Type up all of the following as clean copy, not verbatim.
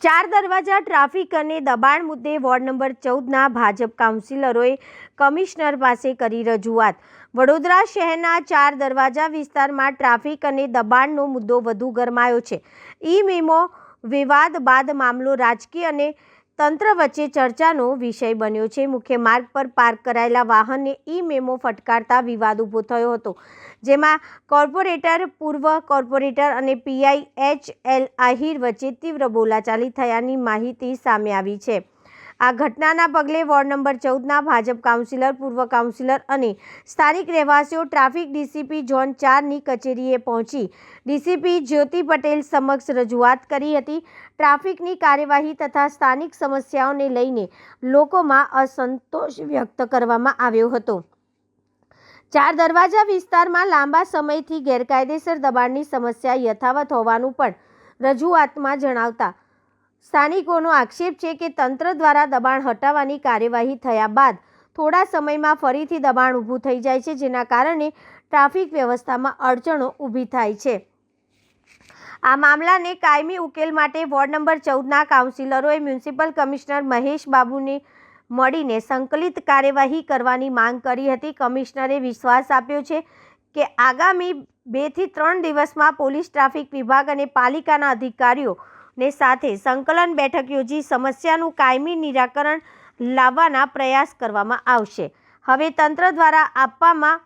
ચાર દરવાજા ટ્રાફિક અને દબાણ મુદ્દે વોર્ડ નંબર 14ના ભાજપ કાઉન્સિલરોએ કમિશનર પાસે કરી રજૂઆત। વડોદરા શહેરના ચાર દરવાજા વિસ્તારમાં ટ્રાફિક અને દબાણનો મુદ્દો વધુ ગરમાયો છે। ઈ મેમો વિવાદ બાદ મામલો રાજકીય અને તંત્ર વચ્ચે ચર્ચાનો વિષય બન્યો છે। મુખ્ય માર્ગ પર પાર્ક કરાયેલા વાહનને ઈ મેમો ફટકારતા વિવાદ ઊભો થયો હતો, જેમાં કોર્પોરેટર, પૂર્વ કોર્પોરેટર અને પીઆઈ એચ.એલ. આહિર વચ્ચે તીવ્ર બોલાચાલી થયાની માહિતી સામે આવી છે। આ ઘટનાના પગલે વોર્ડ નંબર 14ના ભાજપ કાઉન્સિલર, પૂર્વ કાઉન્સિલર અને સ્થાનિક રહેવાસીઓ ટ્રાફિક ડીસીપી ઝોન 4ની કચેરીએ પહોંચી ડીસીપી જ્યોતિ પટેલ સમક્ષ રજૂઆત કરી હતી। ટ્રાફિકની કાર્યવાહી તથા સ્થાનિક સમસ્યાઓને લઈને લોકોમાં અસંતોષ વ્યક્ત કરવામાં આવ્યો હતો। ચાર દરવાજા વિસ્તારમાં લાંબા સમયથી ગેરકાયદેસર દબાણની સમસ્યા યથાવત હોવાનું પણ રજૂઆતમાં જણાવતા સ્થાનિકોનો આક્ષેપ છે કે તંત્ર દ્વારા દબાણ હટાવવાની કાર્યવાહી થયા બાદ થોડા સમયમાં ફરીથી દબાણ ઊભું થઈ જાય છે, જેના કારણે ટ્રાફિક વ્યવસ્થામાં અડચણો ઊભી થાય છે। આ મામલાને કાયમી ઉકેલ માટે વોર્ડ નંબર 14ના કાઉન્સિલરોએ મ્યુનિસિપલ કમિશનર મહેશ બાબુને મળીને સંકલિત કાર્યવાહી કરવાની માંગ કરી હતી। કમિશનરે વિશ્વાસ આપ્યો છે કે આગામી 2 થી 3 દિવસમાં પોલીસ, ટ્રાફિક વિભાગ અને પાલિકાના અધિકારીઓને સાથે સંકલન બેઠક યોજી સમસ્યાનું કાયમી નિરાકરણ લાવવાના પ્રયાસ કરવામાં આવશે। હવે તંત્ર દ્વારા આપવામાં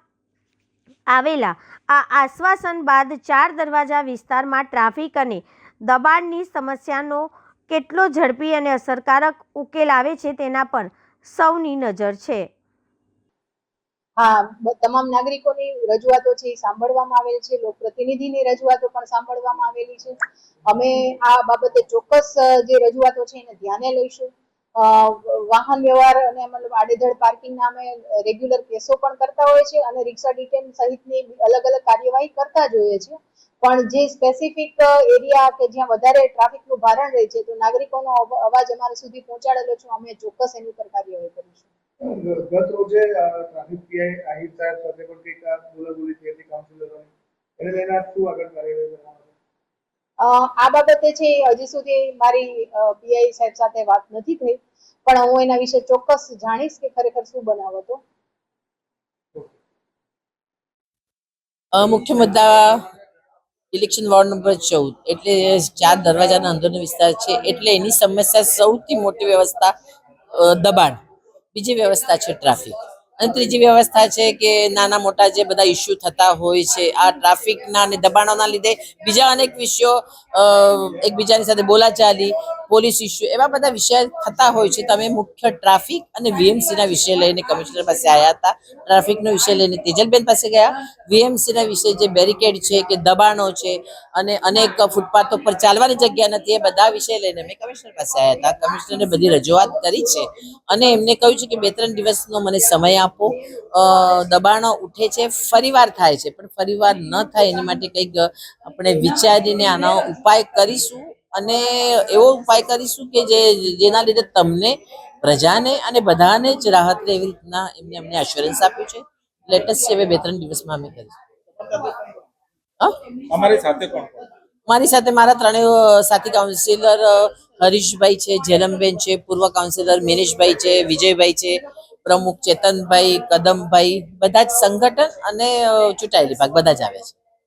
આવેલા આ આશ્વાસન બાદ ચાર દરવાજા વિસ્તારમાં ટ્રાફિક અને દબાણની સમસ્યાનો કેટલો ઝડપી અને અસરકારક ઉકેલ આવે છે તેના પર સૌની નજર છે। હા, તમામ નાગરિકોની રજૂઆતો છે એ સાંભળવામાં આવેલ છે, લોકપ્રતિનિધિની રજૂઆતો પણ સાંભળવામાં આવેલી છે। અમે આ બાબતે ચોક્કસ જે રજૂઆતો છે એને ધ્યાને લઈશું। વાહન વ્યવહાર અને મતલબ આડેધડ પાર્કિંગના અમે રેગ્યુલર કેસો પણ કરતા હોય છે અને રિક્ષા ડિટેન સહિતની અલગ અલગ કાર્યવાહી કરતા જ હોઈએ છીએ, પણ જે સ્પેસિફિક એરિયા કે જ્યાં વધારે ટ્રાફિકનું ભારણ રહે છે તો નાગરિકોનો અવાજ અમારા સુધી પહોંચાડેલો છે, અમે ચોક્કસ એની ઉપર કાર્યવાહી કરીશું। ગત રોજે ટ્રાફિક પીઆઈ આહિર સાહેબ સાથે પણ કંઈક બોલાબોલી થઈ હતી કાઉન્સિલરોની, એને લઈને શું આગળ કાર્યવાહી કરવામાં આ બાબતે છે હજી સુધી મારી પીઆઈ સાહેબ સાથે વાત નથી થઈ, પણ હું એના વિશે ચોક્કસ જાણીશ કે ખરેખર શું બનાવ હતો। મુખ્ય મુદ્દા ઇલેક્શન વોર્ડ નંબર 14 એટલે ચાર દરવાજાના અંદરનો વિસ્તાર છે, એટલે એની સમસ્યા સૌથી મોટી વ્યવસ્થા દબાણ, બીજી વ્યવસ્થા છે ટ્રાફિક અને ત્રીજી વ્યવસ્થા છે કે નાના મોટા જે બધા ઇસ્યુ થતા હોય છે આ ટ્રાફિકના અને દબાણોના લીધે બીજા અનેક વિષયો એકબીજાની સાથે બોલાચાલી, પોલીસ ઇસ્યુ, એવા બધા વિષય થતા હોય છે। તમે મુખ્ય ટ્રાફિક અને વીએમસીના વિષય લઈને કમિશનર પાસે આવ્યા હતા, ટ્રાફિકનો વિષય લઈને તેજલબેન પાસે ગયા, વીએમસીના વિષય જે બેરિકેડ છે કે દબાણો છે અને અનેક ફૂટપાથો પર ચાલવાની જગ્યા નથી, એ બધા વિષય લઈને અમે કમિશનર પાસે આવ્યા હતા। કમિશનરે બધી રજૂઆત કરી છે અને એમને કહ્યું છે કે 2-3 દિવસનો મને સમય આપો। દબાણો ઉઠે છે, ફરીવાર થાય છે, પણ ફરીવાર ન થાય એની માટે કંઈક આપણે વિચારીને આનો ઉપાય કરીશું અને એવો ઉપાય કરીશું કે જેના લીધે તમને, પ્રજાને અને બધાને જ રાહત રહે, એવી રીતના એમને અમને એશ્યોરન્સ આપ્યું છે। લેટેસ્ટ છે, 2-3 દિવસમાં અમે કરીશું। મારી સાથે મારા 3 સાથી કાઉન્સિલર હરીશભાઈ છે, જેલમબેન છે, પૂર્વ કાઉન્સિલર મિનેશભાઈ છે, વિજયભાઈ છે, પ્રમુખ ચેતનભાઈ, કદમભાઈ, બધા જ સંગઠન અને ચૂંટાયેલી ભાગ બધા જ આવે છે।